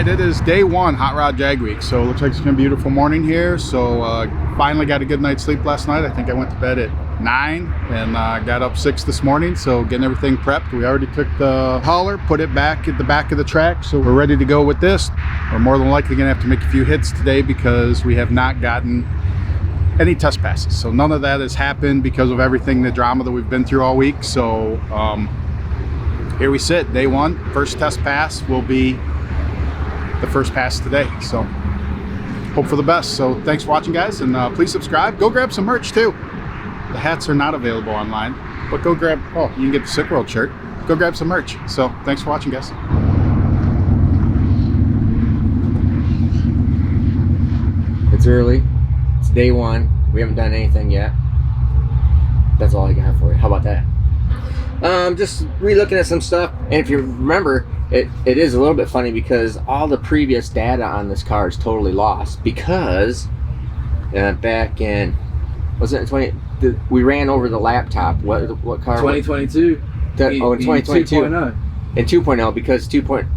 right, it is day one, Hot Rod Jag Week. So it looks like it's gonna be a beautiful morning here. So finally got a good night's sleep last night. I think I went to bed at 9 and got up 6 this morning. So getting everything prepped. We already took the hauler, put it back at the back of the track. So we're ready to go with this. We're more than likely gonna have to make a few hits today because we have not gotten any test passes. So none of that has happened because of everything, the drama that we've been through all week. So here we sit, day one. First test pass will be the first pass today. So hope for the best. So thanks for watching, guys, and please subscribe. Go grab some merch too. The hats are not available online, but go grab, oh, you can get the Sick World shirt. Go grab some merch. So thanks for watching, guys. It's early. It's day one. We haven't done anything yet. That's all I got for you. How about that? Just re-looking at some stuff, and if you remember, it is a little bit funny because all the previous data on this car is totally lost because back in, was it in 20? We ran over the laptop. What car? 2022. In 2022. 2.0. In 2.0 because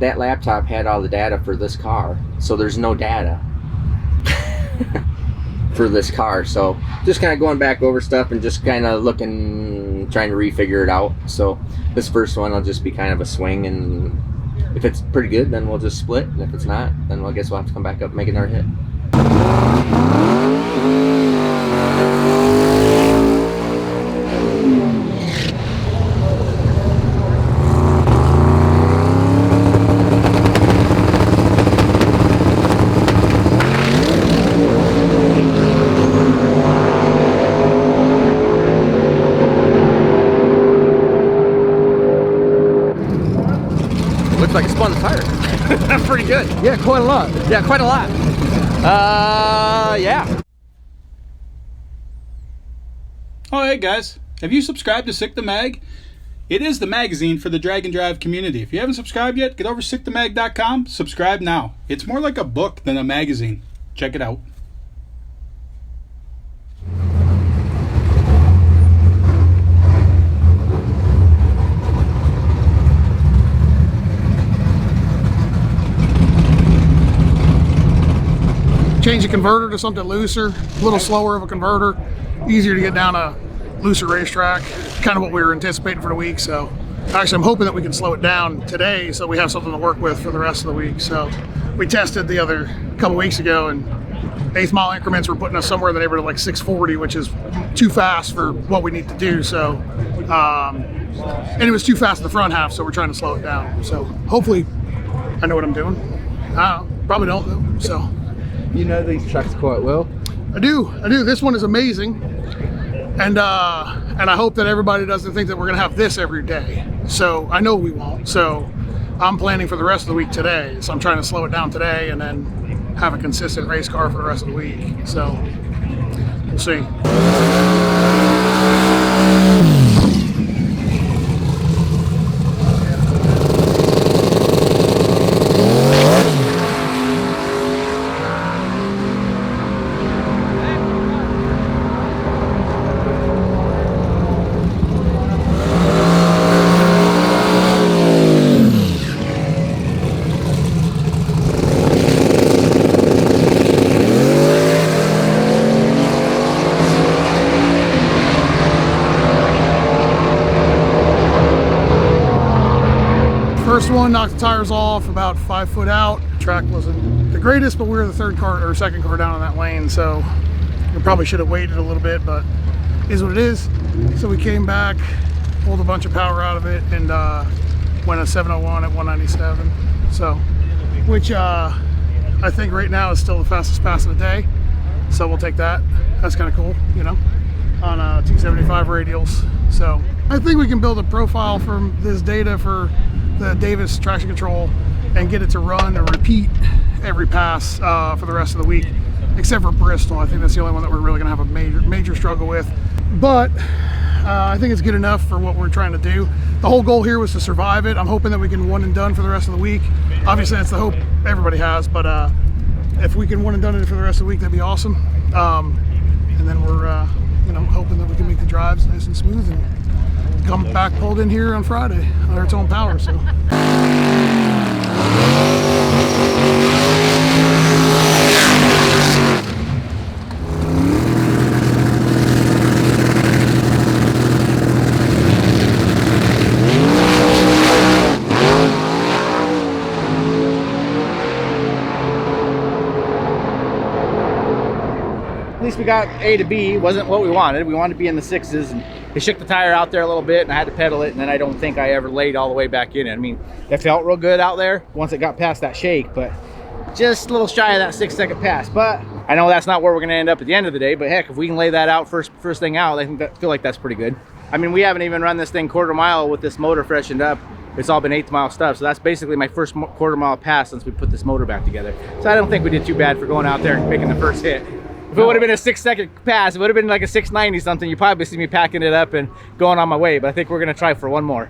that laptop had all the data for this car, so there's no data for this car. So just kind of going back over stuff and just kind of looking, trying to refigure it out. So this first one will just be kind of a swing, and if it's pretty good, then we'll just split, and if it's not, then I guess we'll have to come back up and make another hit. Looks like it spun the tire. Pretty good. Yeah, quite a lot. Yeah, quite a lot. Yeah. Oh, hey guys, have you subscribed to Sick the Mag? It is the magazine for the drag and drive community. If you haven't subscribed yet, get over to sickthemag.com. Subscribe now. It's more like a book than a magazine. Check it out. Change the converter to something looser, a little slower of a converter, easier to get down a looser racetrack, kind of what we were anticipating for the week. So actually I'm hoping that we can slow it down today so we have something to work with for the rest of the week. So we tested the other couple weeks ago, and 1/8 mile increments were putting us somewhere in the neighborhood of like 640, which is too fast for what we need to do. So and it was too fast in the front half, so we're trying to slow it down. So hopefully I know what I'm doing. Probably don't though. So You know these tracks quite well. I do. This one is amazing, and I hope that everybody doesn't think that we're gonna have this every day. So I know we won't. So I'm planning for the rest of the week today. So I'm trying to slow it down today and then have a consistent race car for the rest of the week. So we'll see. First one knocked the tires off about 5 foot out. Track wasn't the greatest, but we were the second car down in that lane, so we probably should have waited a little bit, but it is what it is. So we came back, pulled a bunch of power out of it, and went a 701 at 197. So, which I think right now is still the fastest pass of the day. So we'll take that. That's kind of cool, you know, on 275 radials. So I think we can build a profile from this data for the Davis traction control and get it to run and repeat every pass for the rest of the week, except for Bristol. I think that's the only one that we're really gonna have a major struggle with. But I think it's good enough for what we're trying to do. The whole goal here was to survive it. I'm hoping that we can one and done for the rest of the week. Obviously that's the hope everybody has, but if we can one and done it for the rest of the week, that'd be awesome. And then we're you know, hoping that we can make the drives nice and smooth and come back pulled in here on Friday under its own power. So. least we got A to B. Wasn't what we wanted. We wanted to be in the 6s, and it shook the tire out there a little bit, and I had to pedal it, and then I don't think I ever laid all the way back in it. I mean, it felt real good out there once it got past that shake, but just a little shy of that 6-second pass. But I know that's not where we're going to end up at the end of the day, but heck, if we can lay that out first thing out, I feel like that's pretty good. I mean, we haven't even run this thing quarter mile with this motor freshened up. It's all been 1/8 mile stuff, so that's basically my first quarter mile pass since we put this motor back together. So I don't think we did too bad for going out there and making the first hit. If it would have been a 6-second pass, it would have been like a 690 something, you probably see me packing it up and going on my way, but I think we're going to try for one more.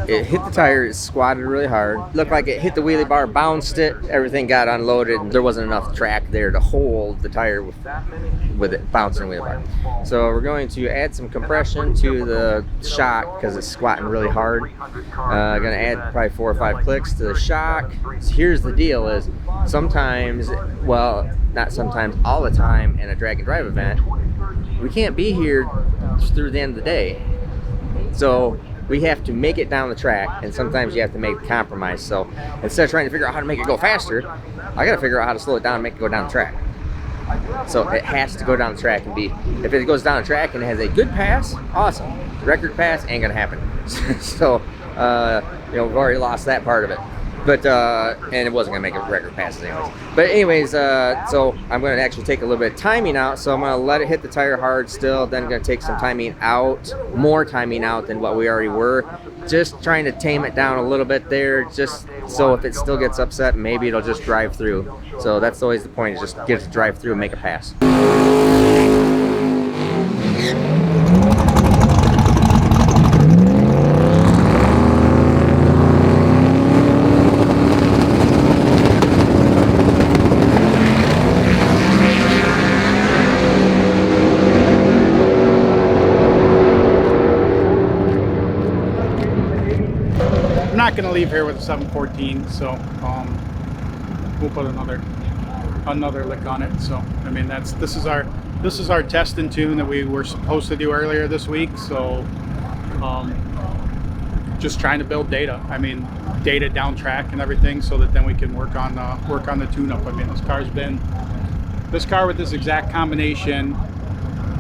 It hit the tire, it squatted really hard. Looked like it hit the wheelie bar, bounced it, everything got unloaded. There wasn't enough track there to hold the tire with it bouncing the wheelie bar. So we're going to add some compression to the shock because it's squatting really hard. Gonna add probably 4 or 5 clicks to the shock. So here's the deal is sometimes, well, not sometimes, all the time in a drag and drive event, we can't be here through the end of the day. So we have to make it down the track, and sometimes you have to make a compromise. So instead of trying to figure out how to make it go faster, I gotta figure out how to slow it down and make it go down the track. So it has to go down the track and be, if it goes down the track and it has a good pass, awesome. Record pass ain't gonna happen. So, you know, we've already lost that part of it. But, and it wasn't gonna make a record passes anyways. But anyways, so I'm gonna actually take a little bit of timing out. So I'm gonna let it hit the tire hard still, then I'm gonna take some timing out, more timing out than what we already were. Just trying to tame it down a little bit there, just so if it still gets upset, maybe it'll just drive through. So that's always the point, is just get it to drive through and make a pass. not going to leave here with a 714, so we'll put another lick on it. So I mean, this is our test and tune that we were supposed to do earlier this week. So just trying to build data. I mean, data down track and everything, so that then we can work on the tune-up. I mean, this car with this exact combination,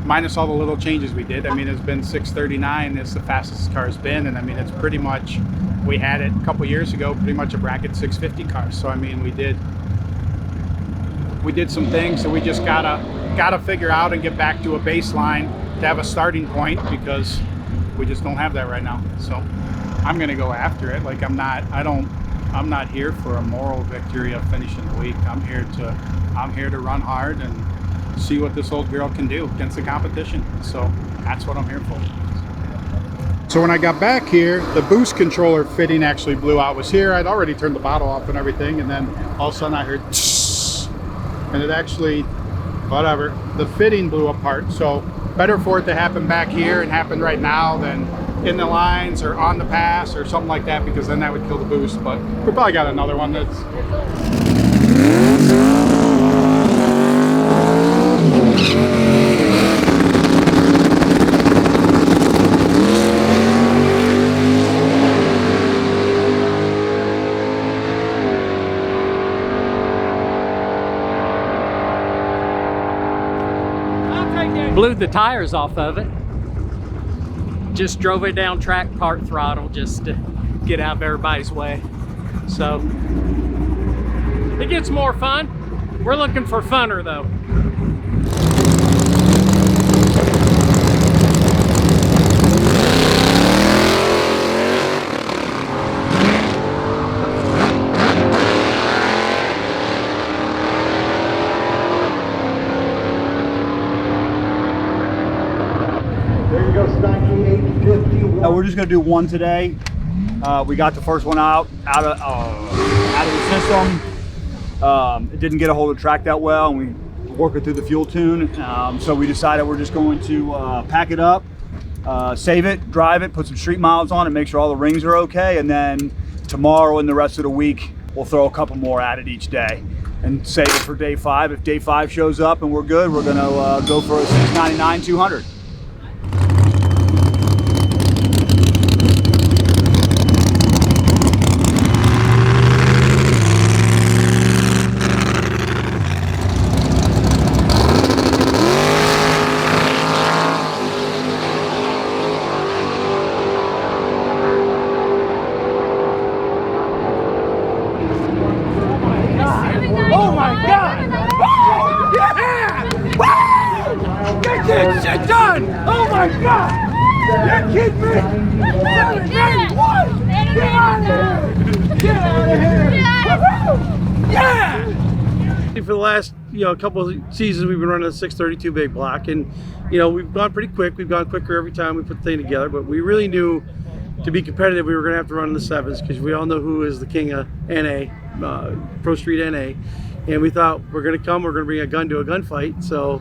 minus all the little changes we did, I mean, it's been 639. It's the fastest this car's been, and I mean, it's pretty much, we had it a couple years ago, pretty much a bracket 650 car. So I mean, we did some things, so we just gotta figure out and get back to a baseline to have a starting point, because we just don't have that right now. So I'm gonna go after it. Like, I'm not here for a moral victory of finishing the week. I'm here to run hard and see what this old girl can do against the competition. So that's what I'm here for. So when I got back here, the boost controller fitting actually blew out. It was here. I'd already turned the bottle off and everything, and then all of a sudden I heard and it actually, whatever, the fitting blew apart. So better for it to happen back here and happen right now than in the lines or on the pass or something like that, because then that would kill the boost. But we probably got another one that's blew the tires off of it. Just drove it down track, part throttle, just to get out of everybody's way. So it gets more fun. We're looking for funner though. We're just going to do one today. We got the first one out of the system. It didn't get a hold of the track that well, and we worked it through the fuel tune. So we decided we're just going to pack it up, save it, drive it, put some street miles on it, make sure all the rings are okay, and then tomorrow and the rest of the week we'll throw a couple more at it each day and save it for day 5. If day 5 shows up and we're good, we're going to go for a 699 200. For the last couple of seasons, we've been running a 632 big block, and we've gone pretty quick. We've gone quicker every time we put the thing together, but we really knew to be competitive we were going to have to run in the 7s, because we all know who is the king of NA, Pro Street NA, and we thought we're going to bring a gun to a gunfight. So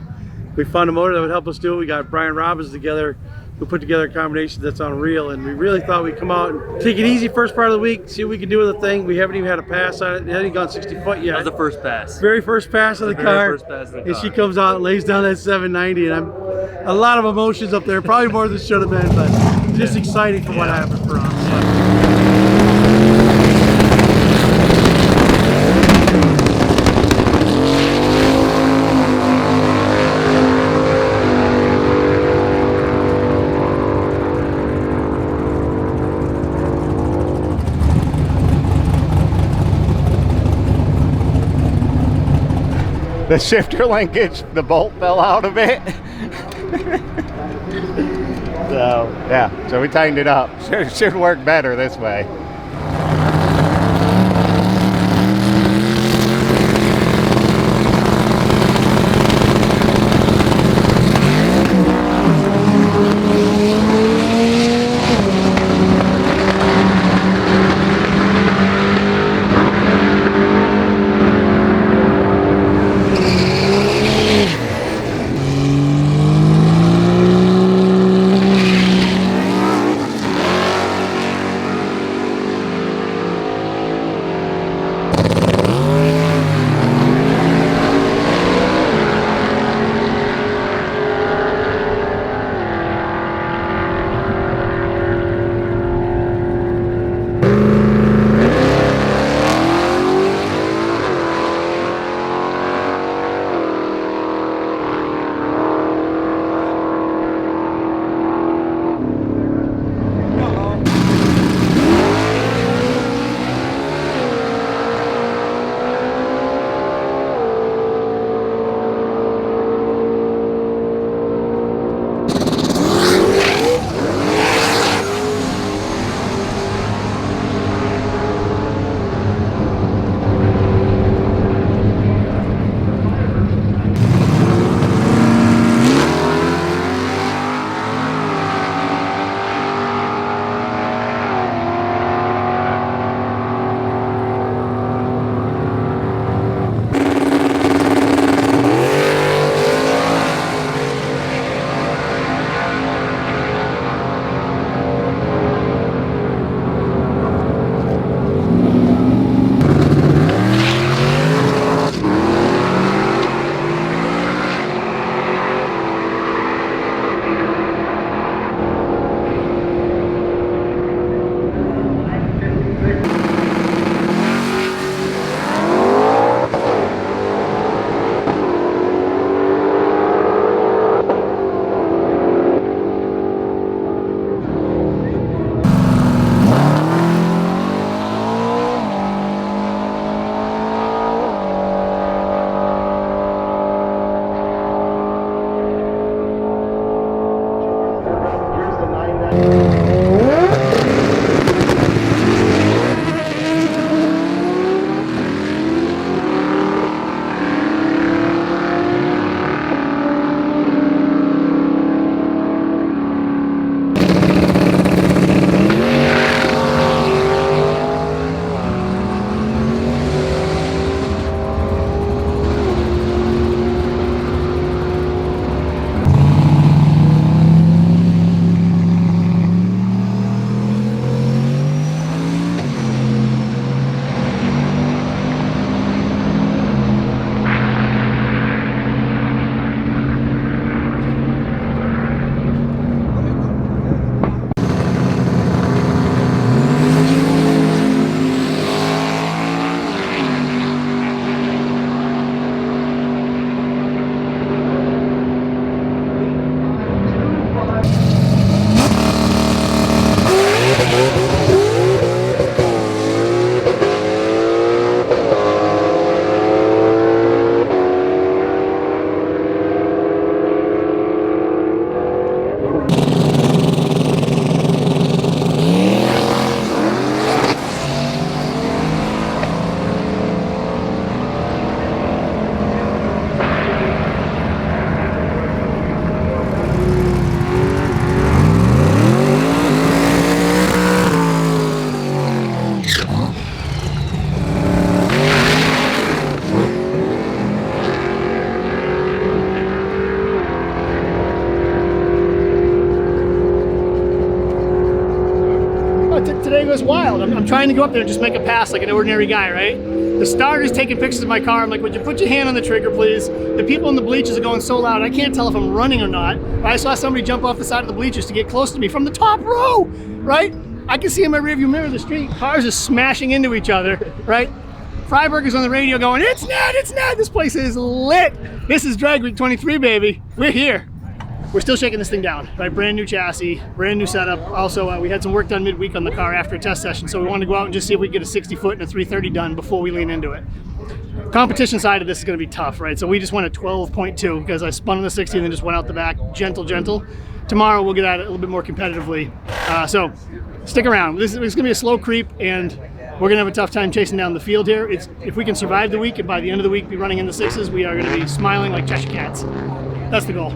we found a motor that would help us do it. We got Brian Robbins together, who put together a combination that's unreal, and we really thought we'd come out and take it easy first part of the week, see what we can do with the thing. We haven't even had a pass on it. It hasn't gone 60 foot yet. That was the first pass. Very first pass of the car. And she comes out and lays down that 790, and I'm a lot of emotions up there, probably more than should have been, but just exciting for what happened for us. The shifter linkage, the bolt fell out of it. So yeah, so we tightened it up. Should work better this way. Today goes wild. I'm trying to go up there and just make a pass like an ordinary guy, right? The starter's taking pictures of my car. I'm like, would you put your hand on the trigger, please? The people in the bleachers are going so loud, I can't tell if I'm running or not. I saw somebody jump off the side of the bleachers to get close to me from the top row, right? I can see in my rearview mirror the street, cars are smashing into each other, right? Freiberger's on the radio going, it's Ned, this place is lit. This is Drag Week 23, baby. We're here. We're still shaking this thing down, right? Brand new chassis, brand new setup. Also, we had some work done midweek on the car after a test session, so we wanted to go out and just see if we could get a 60 foot and a 330 done before we lean into it. Competition side of this is gonna be tough, right? So we just went a 12.2 because I spun on the 60 and then just went out the back, gentle. Tomorrow we'll get at it a little bit more competitively. So stick around. This is gonna be a slow creep and we're gonna have a tough time chasing down the field here. If we can survive the week and by the end of the week be running in the sixes, we are gonna be smiling like Cheshire Cats. That's the goal.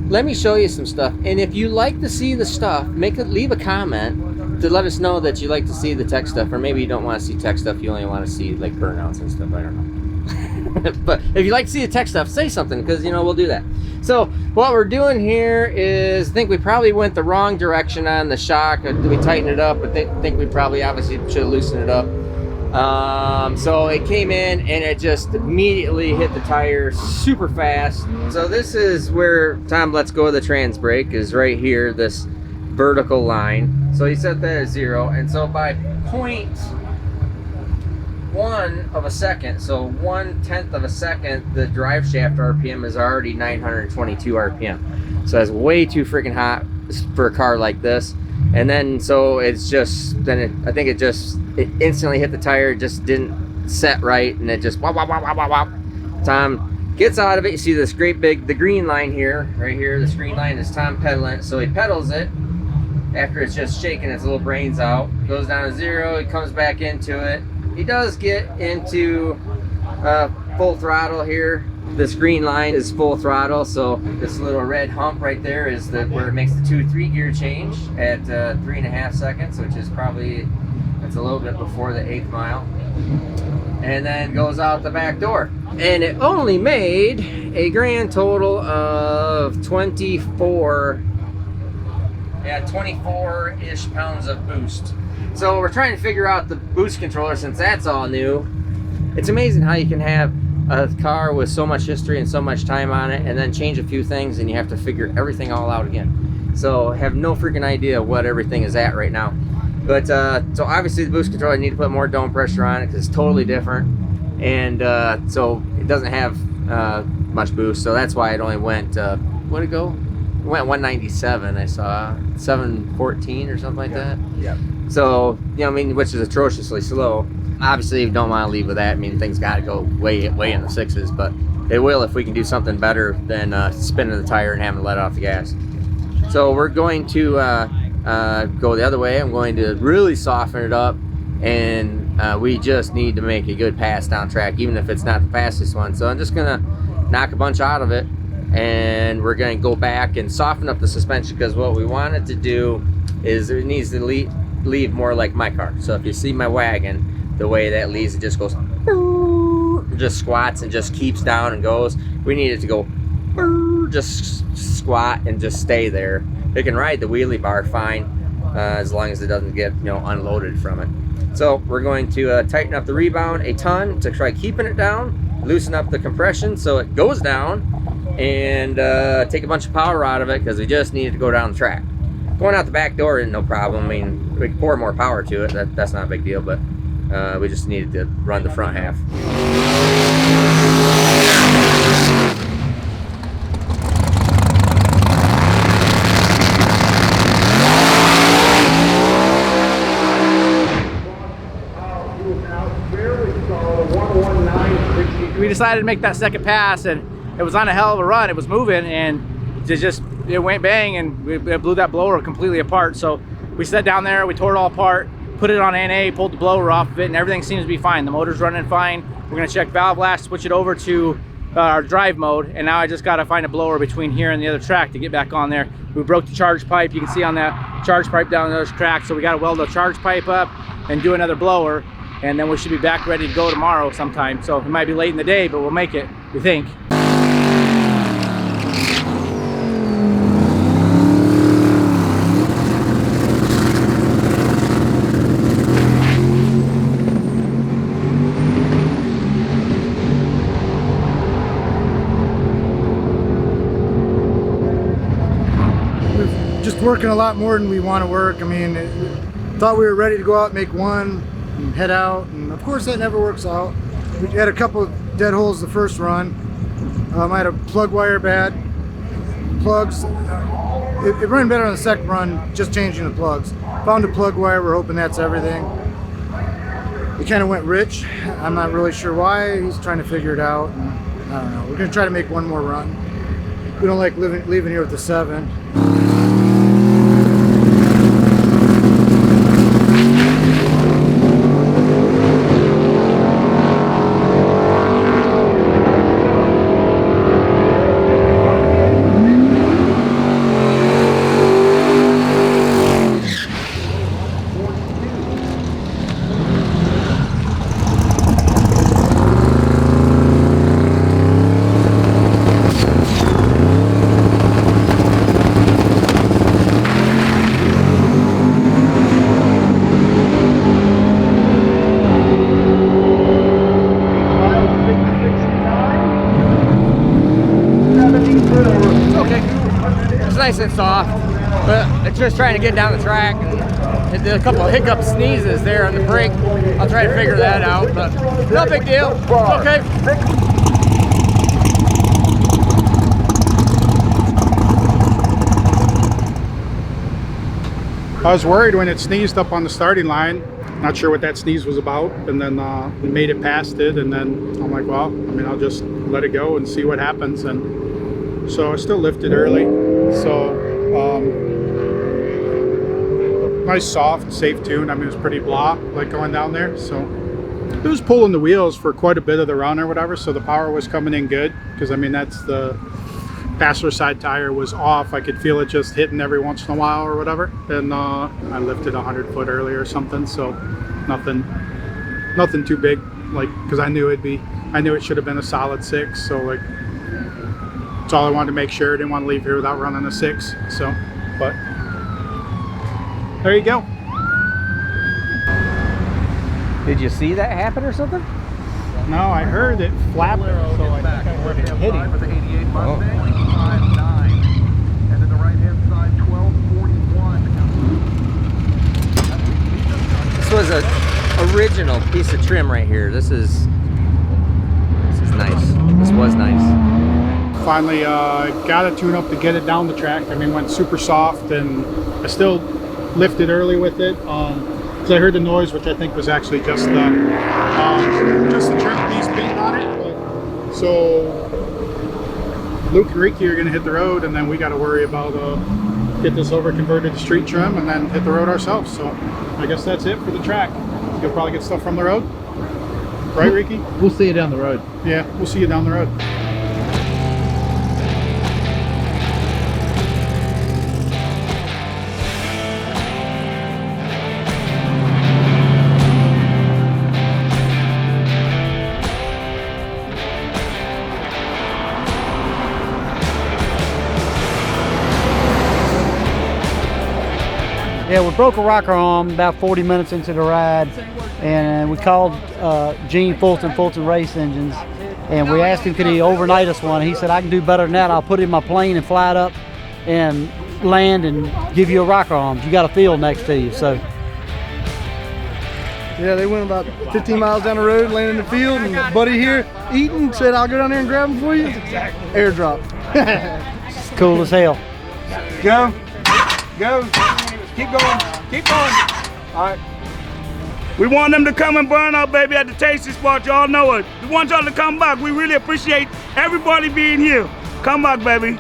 Let me show you some stuff, and if you like to see the stuff, leave a comment to let us know that you like to see the tech stuff, or maybe you don't want to see tech stuff, you only want to see like burnouts and stuff, I don't know. But if you like to see the tech stuff, say something, because we'll do that. So what we're doing here is, I think we probably went the wrong direction on the shock. We tightened it up, but I think we probably obviously should have loosened it up. So it came in and it just immediately hit the tire super fast. So this is where Tom lets go of the trans brake, is right here, this vertical line. So he set that at 0, and so by 0.1 of a second, so 1/10 of a second, the drive shaft RPM is already 922 RPM. So that's way too freaking hot for a car like this. And then so it's just, I think it instantly hit the tire, it just didn't set right, and it just wop. Tom gets out of it. You see this great big, the green line here, right here, the green line is Tom pedaling. So he pedals it after it's just shaking its little brains out, goes down to 0, he comes back into it. He does get into full throttle here. This green line is full throttle, so this little red hump right there is where it makes the 2-3 gear change at 3.5 seconds, which is probably, it's a little bit before the 8th mile. And then goes out the back door. And it only made a grand total of 24-ish pounds of boost. So we're trying to figure out the boost controller, since that's all new. It's amazing how you can have a car with so much history and so much time on it, and then change a few things and you have to figure everything all out again. So I have no freaking idea what everything is at right now. But so obviously the boost controller, I need to put more dome pressure on it because it's totally different. And so it doesn't have much boost, so that's why it only went, what'd it go? It went 197, I saw, 714 or something like that. Yeah. So, which is atrociously slow. Obviously, you don't want to leave with that. Things got to go way in the 6s, but it will if we can do something better than spinning the tire and having to let off the gas. So we're going to go the other way. I'm going to really soften it up, and we just need to make a good pass down track, even if it's not the fastest one. So I'm just gonna knock a bunch out of it, and we're gonna go back and soften up the suspension, because what we want it to do is it needs to leave more like my car. So if you see my wagon, the way that leaves, it just goes, just squats and just keeps down and goes. We need it to go just squat and just stay there. It can ride the wheelie bar fine, as long as it doesn't get, you know, unloaded from it. So we're going to tighten up the rebound a ton to try keeping it down, loosen up the compression so it goes down, and take a bunch of power out of it, because we just need it to go down the track. Going out the back door isn't no problem. I mean, we can pour more power to it. That's not a big deal, but we just needed to run the front half. We decided to make that second pass, and it was on a hell of a run. It was moving, and it went bang, and it blew that blower completely apart. So we sat down there, we tore it all apart, put it on NA, pulled the blower off of it, and everything seems to be fine. The motor's running fine. We're gonna check valve blast, switch it over to our drive mode, and now I just gotta find a blower between here and the other track to get back on there. We broke the charge pipe. You can see on that charge pipe down those tracks, so we gotta weld the charge pipe up and do another blower, and then we should be back ready to go tomorrow sometime. So it might be late in the day, but we'll make it, we think. We're just working a lot more than we want to work. I mean, thought we were ready to go out and make one and head out, and of course that never works out. We had a couple of dead holes the first run. I had a plug wire bad. Plugs, it ran better on the second run, just changing the plugs. Found a plug wire, we're hoping that's everything. It kind of went rich. I'm not really sure why. He's trying to figure it out. And I don't know. We're gonna try to make one more run. We don't like leaving here with the 7. Nice and soft, but it's just trying to get down the track. And did a couple of hiccup sneezes there on the brake. I'll try to figure that out, but no big deal. It's okay. I was worried when it sneezed up on the starting line. Not sure what that sneeze was about, and then we made it past it, and then I'm like, well, I mean, I'll just let it go and see what happens. And so I still lifted early. So nice, soft, safe tune. I mean, it was pretty blah, like going down there. So it was pulling the wheels for quite a bit of the run or whatever. So the power was coming in good, because I mean, that's the passenger side tire was off. I could feel it just hitting every once in a while or whatever. And I lifted 100 foot early or something. So nothing too big, like, because I knew it should have been a solid 6. So like, that's all I wanted to make sure. I didn't want to leave here without running a 6. So, but there you go. Did you see that happen or something? No, I heard it flapping, so I think I heard it hitting. With the 88 Mustang, 5.9. And then the right-hand side, 12.41. This was an original piece of trim right here. This is nice. This was nice. Finally got a tune up to get it down the track. I mean, went super soft, and I still lifted early with it. So I heard the noise, which I think was actually just the trim piece being on it. But, so Luke and Ricky are going to hit the road, and then we got to worry about get this over converted to street trim, and then hit the road ourselves. So I guess that's it for the track. You'll probably get stuff from the road. Right, Ricky? We'll see you down the road. Yeah, we'll see you down the road. Yeah, we broke a rocker arm about 40 minutes into the ride, and we called Gene Fulton Race Engines, and we asked him could he overnight us one. He said, I can do better than that. I'll put it in my plane and fly it up and land and give you a rocker arm. You got a field next to you. So Yeah, they went about 15 miles down the road, landed in the field, and a buddy here eating said, I'll go down there and grab them for you. Airdrop. it's cool as hell. Go. Go. Keep going. Keep going. All right. We want them to come and burn up, baby, at the tasting spot. Y'all know it. We want y'all to come back. We really appreciate everybody being here. Come back, baby.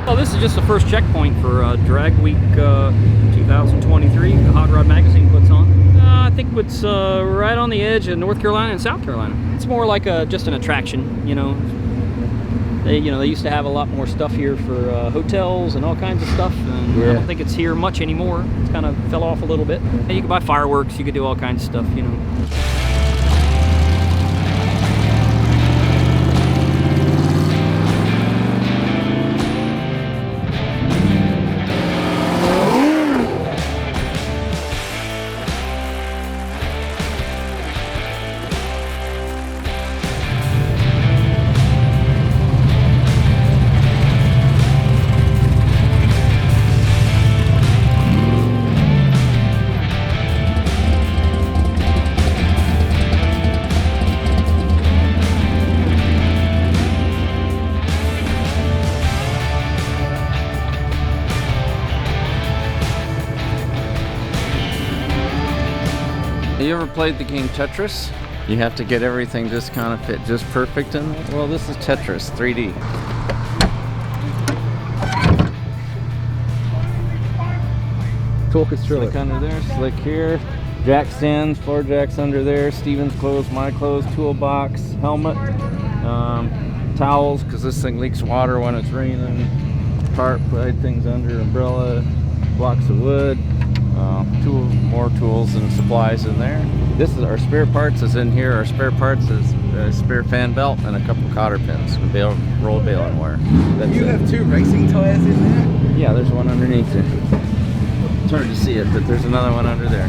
Well, this is just the first checkpoint for Drag Week 2023, the Hot Rod Magazine puts on. I think it's right on the edge of North Carolina and South Carolina. It's more like just an attraction, you know. They used to have a lot more stuff here for hotels and all kinds of stuff, and I don't think it's here much anymore. It's kind of fell off a little bit. You could buy fireworks, you could do all kinds of stuff, you know. You ever played the game Tetris? You have to get everything just kind of fit just perfect in it. Well, this is Tetris 3D. Talk us through Slick it. under there, slick here. Jack stands, floor jacks under there. Steven's clothes, my clothes, toolbox, helmet, towels, because this thing leaks water when it's raining. Tarp, hide things under, umbrella, blocks of wood. More tools and supplies in there. This is our spare parts is in here. Our spare parts is a spare fan belt and a couple cotter pins with roll baling wire. You have 2 racing tires in there? Yeah, there's one underneath it. It's hard to see it, but there's another one under there.